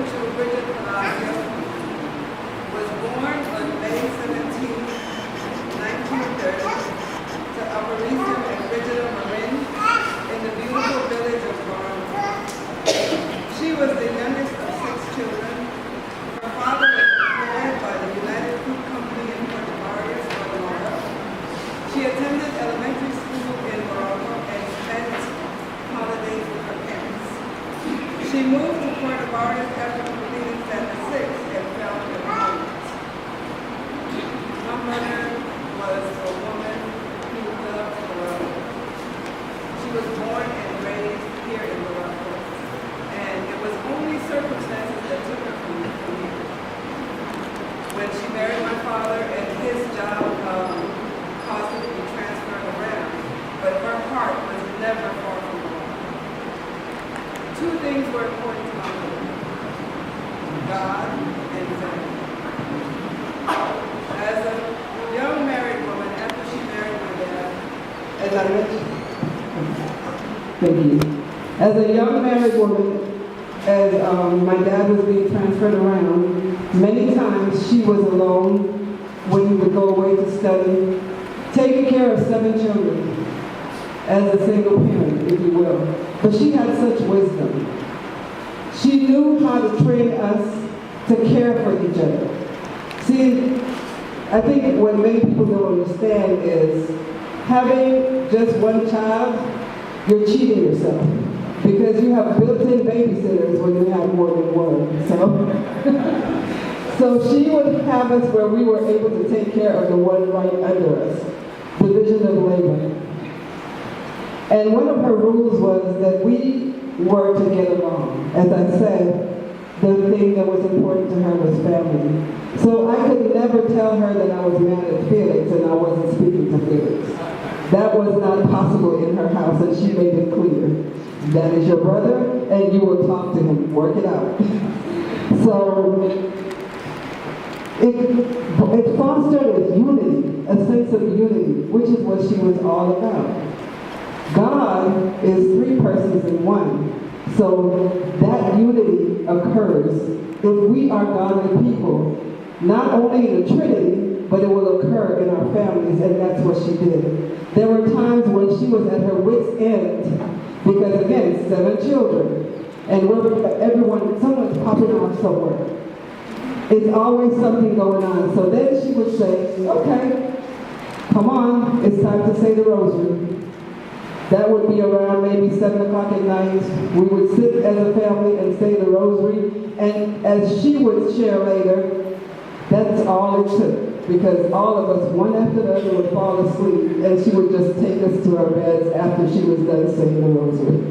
to Bridget Palacio, was born on May 17, 1930, to Aparicio and Bridget Marin in the beautiful village of Toronto. She was the youngest of 6 children. Her father was employed by the United Fruit Company in Puerto Barrios, Guatemala. She attended elementary school in Morocco and spent holidays with her parents. She moved to Puerto Barrios after completing Standard 6 and found employment. My mother was a woman who loved Morocco. She was born and raised here in Morocco, and it was only circumstances that took her from here. When she married my father, and his job caused her to be transferred around, but her heart was never far from Morocco. 2 things were important to my mother: God and family. As a young married woman, after she married my dad, as I mentioned, thank you. As a young married woman, as my dad was being transferred around, many times she was alone when he would go away to study, taking care of 7 children as a single parent, if you will. But she had such wisdom. She knew how to train us to care for each other. See, I think what many people don't understand is having just 1 child, you're cheating yourself, because you have built-in babysitters when you have more than 1. So she would have us where we were able to take care of the one right under us, division of labor. And one of her rules was that we were to get along. As I said, the thing that was important to her was family. So I could never tell her that I was mad at Felix and I wasn't speaking to Felix. That was not possible in her house, and she made it clear. That is your brother, and you will talk to him. Work it out. So it fostered a unity, a sense of unity, which is what she was all about. God is 3 persons in 1. So that unity occurs if we are godly people, not only in the Trinity, but it will occur in our families, and that's what she did. There were times when she was at her wit's end, because again, 7 children, and someone's popping off somewhere. It's always something going on. So then she would say, okay, come on, it's time to say the rosary. That would be around maybe 7 o'clock at night. We would sit as a family and say the rosary, and as she would share later, that's all it took, because all of us, one after the other, would fall asleep, and she would just take us to our beds after she was done saying the rosary.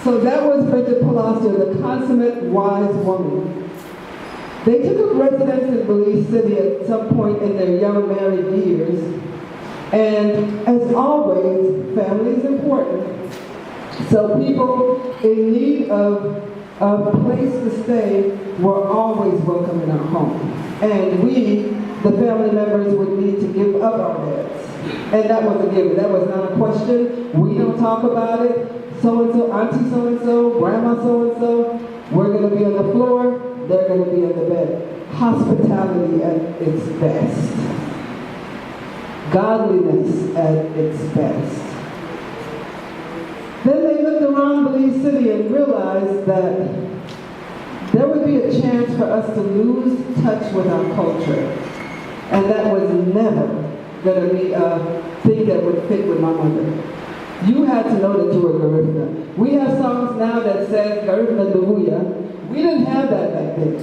So that was Bridget Palacio, the consummate wise woman. They took up residence in Belize City at some point in their young married years, and as always, family is important. So people in need of a place to stay were always welcome in our home. And we, the family members, would need to give up our beds. And that was a given. That was not a question. We don't talk about it. So-and-so, auntie so-and-so, grandma so-and-so, we're going to be on the floor, they're going to be on the bed. Hospitality at its best. Godliness at its best. Then they looked around Belize City and realized that there would be a chance for us to lose touch with our culture. And that was never going to be a thing that would fit with my mother. You had to know that you were Garifuna. We have songs now that says Garifuna Duhuya. We didn't have that back then.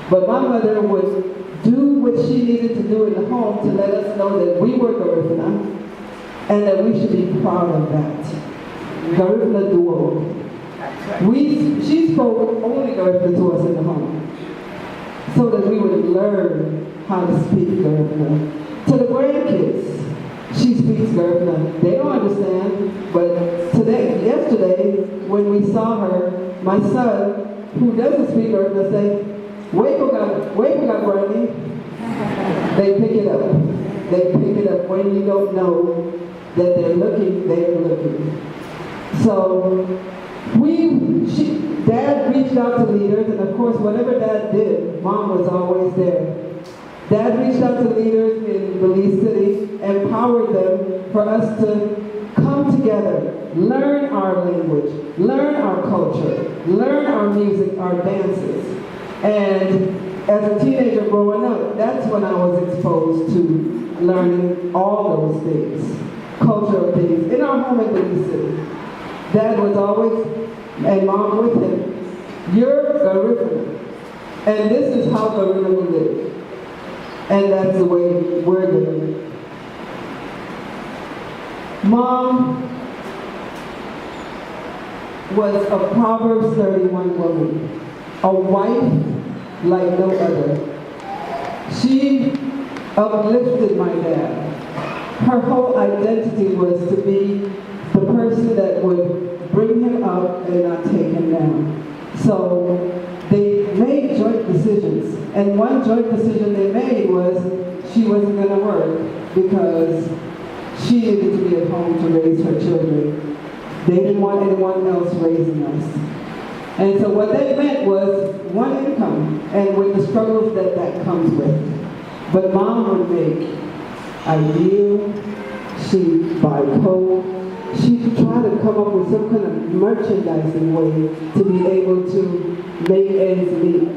But my mother would do what she needed to do in the home to let us know that we were Garifuna and that we should be proud of that. Garifuna Duo. She spoke only Garifuna to us in the home so that we would learn how to speak Garifuna. To the grandkids, she speaks Garifuna. They don't understand, but yesterday, when we saw her, my son, who doesn't speak Garifuna, say, Wake up, Granny. They pick it up. They pick it up when you don't know that they're looking. So Dad reached out to leaders, and of course, whatever Dad did, Mom was always there. Dad reached out to leaders in Belize City, empowered them for us to come together, learn our language, learn our culture, learn our music, our dances. And as a teenager growing up, that's when I was exposed to learning all those things, cultural things, in our home in Belize City. Dad was always, and Mom with him, you're Garifuna, and this is how Garifuna will live. And that's the way we're doing it. Mom was a Proverbs 31 woman, a wife like no other. She uplifted my dad. Her whole identity was to be the person that would bring him up and not take him down. So they made joint decisions. And one joint decision they made was she wasn't going to work because she needed to be at home to raise her children. They didn't want anyone else raising us. And so what that meant was one income, and with the struggles that that comes with. But Mom would make ideal, she'd buy coat, she'd try to come up with some kind of merchandising way to be able to make ends meet.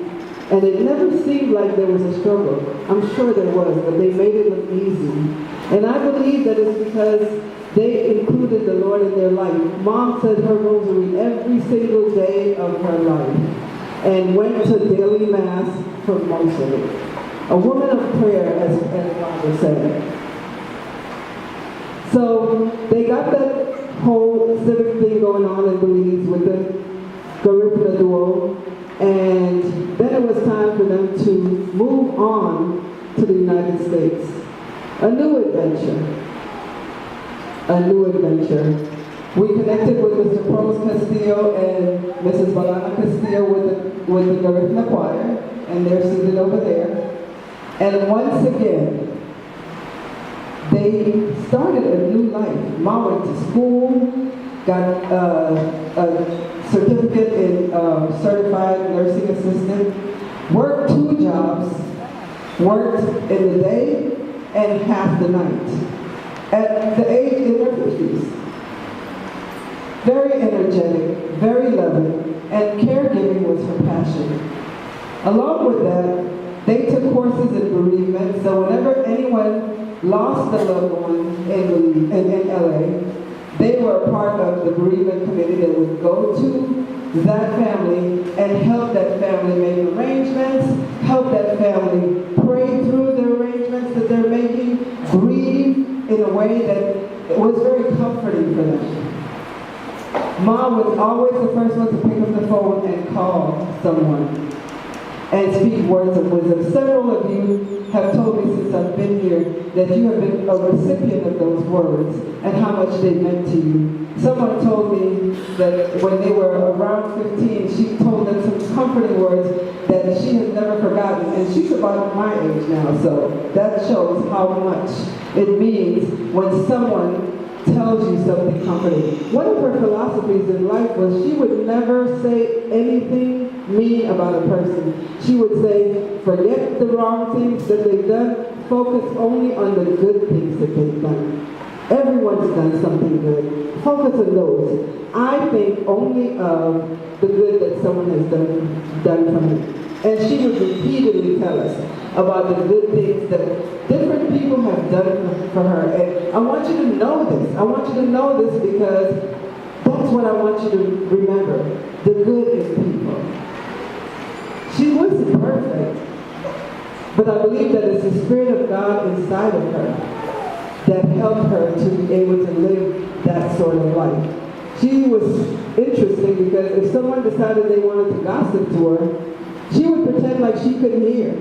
And it never seemed like there was a struggle. I'm sure there was, but they made it look easy. And I believe that it's because they included the Lord in their life. Mom said her rosary every single day of her life and went to daily mass for most of it. A woman of prayer, as Father said. So they got that whole civic thing going on in Belize with the Garifuna duo. And then it was time for them to move on to the United States. A new adventure. A new adventure. We connected with Mr. Pros Castillo and Mrs. Balana Castillo with the Garifuna Choir, and they're seated over there. And once again, they started a new life. Mom went to school, got a certificate in certified nursing assistant, worked 2 jobs, worked in the day and half the night at the age in their 50s. Very energetic, very loving, and caregiving was her passion. Along with that, they took courses in bereavement, so whenever anyone lost a loved one in LA, they were a part of the bereavement committee that would go to that family and help that family make arrangements, help that family pray through the arrangements that they're making, grieve in a way that was very comforting for them. Mom was always the first one to pick up the phone and call someone and speak words of wisdom. Several of you have told me since I've been here that you have been a recipient of those words and how much they meant to you. Someone told me that when they were around 15, she told them some comforting words that she has never forgotten. And she's about my age now, so that shows how much it means when someone tells you something comforting. One of her philosophies in life was she would never say anything mean about a person. She would say, forget the wrong things that they've done, focus only on the good things that they've done. Everyone's done something good. Focus on those. I think only of the good that someone has done for me. And she would repeatedly tell us about the good things that different people have done for her. And I want you to know this. I want you to know this because that's what I want you to remember. The good in people. She wasn't perfect, but I believe that it's the Spirit of God inside of her that helped her to be able to live that sort of life. She was interesting because if someone decided they wanted to gossip to her, she would pretend like she couldn't hear.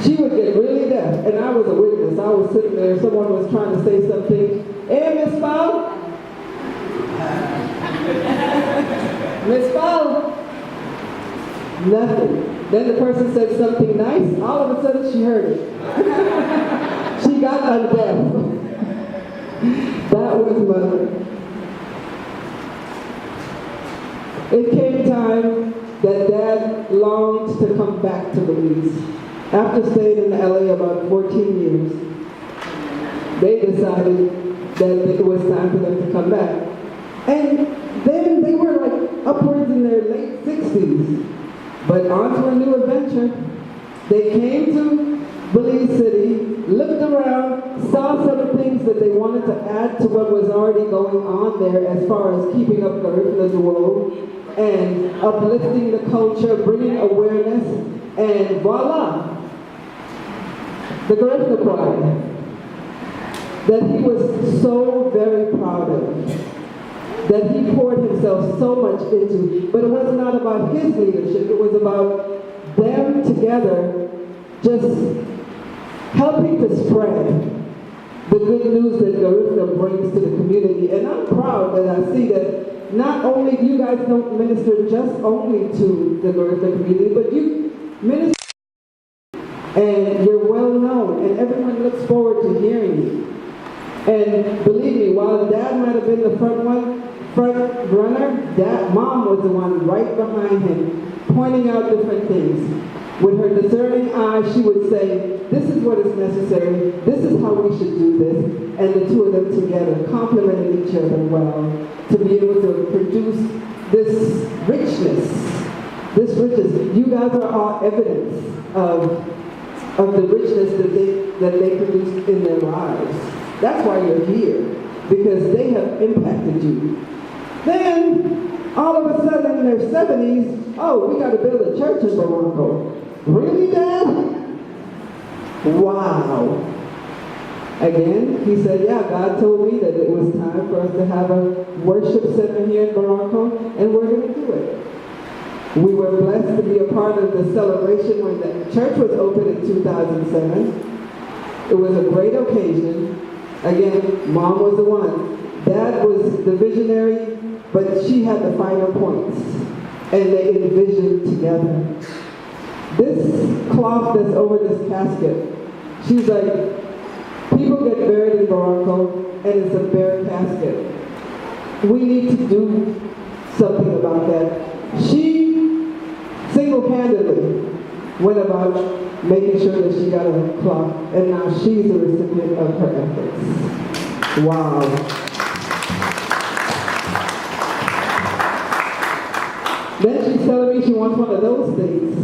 She would get really deaf, and I was a witness. I was sitting there, someone was trying to say something. Hey, Miss Paul? Miss Paul? Nothing. Then the person said something nice, all of a sudden she heard it. She got undeaf. That was Mother. It came time that Dad longed to come back to Belize. After staying in LA about 14 years, they decided that it was time for them to come back. And then they were like upwards in their late 60s. But on to a new adventure. They came to Belize City, looked around, saw some things that they wanted to add to what was already going on there as far as keeping up the ritual and uplifting the culture, bringing awareness, and voila, the Garifuna Choir that he was so very proud of, that he poured himself so much into. But it was not about his leadership, it was about them together just helping to spread the good news that Garifuna brings to the community. And I'm proud that I see that not only you guys don't minister just only to the Garifuna community, but you minister and you're well known and everyone looks forward to hearing you. And believe me, while Dad might have been the front runner, Mom was the one right behind him, pointing out different things. With her discerning eye, she would say, this is what is necessary, this is how we should do this, and the two of them together complemented each other well to be able to produce this richness. You guys are all evidence of the richness that they produced in their lives. That's why you're here, because they have impacted you. Then, all of a sudden in their 70s, oh, we got to build a church in Barranco. Really, Dad? Wow. Again, he said, yeah, God told me that it was time for us to have a worship center here in Barranco, and we're going to do it. We were blessed to be a part of the celebration when the church was opened in 2007. It was a great occasion. Again, Mom was the one. Dad was the visionary, but she had the final points, and they envisioned together. This cloth that's over this casket, she's like, people get buried in Barranco, and it's a bare casket. We need to do something about that. She single-handedly went about making sure that she got a cloth, and now she's the recipient of her efforts. Wow. Then she's telling me she wants one of those things,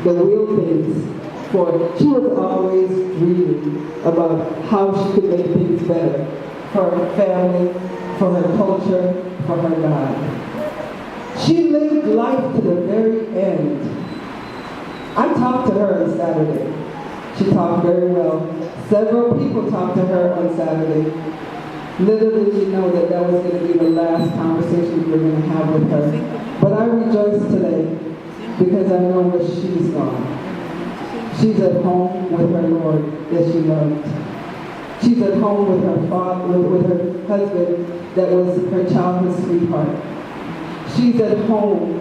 the wheel things, for she was always dreaming about how she could make things better for her family, for her culture, for her God. She lived life to the very end. I talked to her on Saturday. She talked very well. Several people talked to her on Saturday. Little did she know that that was going to be the last conversation we were going to have with her. But I rejoice today because I know where she's gone. She's at home with her Lord that she loved. She's at home with her father, with her husband that was her childhood sweetheart. She's at home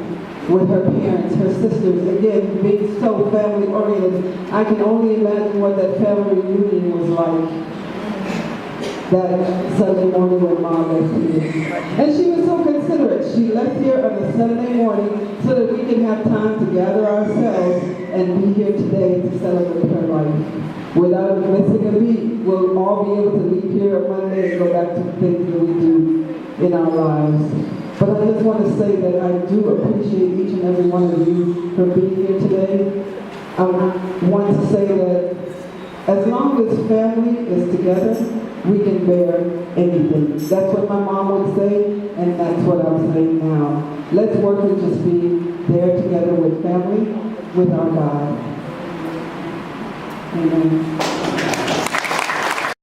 with her parents, her sisters, again, being so family-oriented. I can only imagine what that family reunion was like that Sunday morning when Mom left here. And she was so considerate. She left here on a Sunday morning so that we can have time to gather ourselves and be here today to celebrate her life. Without missing a beat, we'll all be able to leave here on Monday and go back to the things that we do in our lives. But I just want to say that I do appreciate each and every one of you for being here today. I want to say that as long as family is together, we can bear anything. That's what my mom would say, and that's what I'm saying now. Let's work to just be there together with family, with our God. Amen.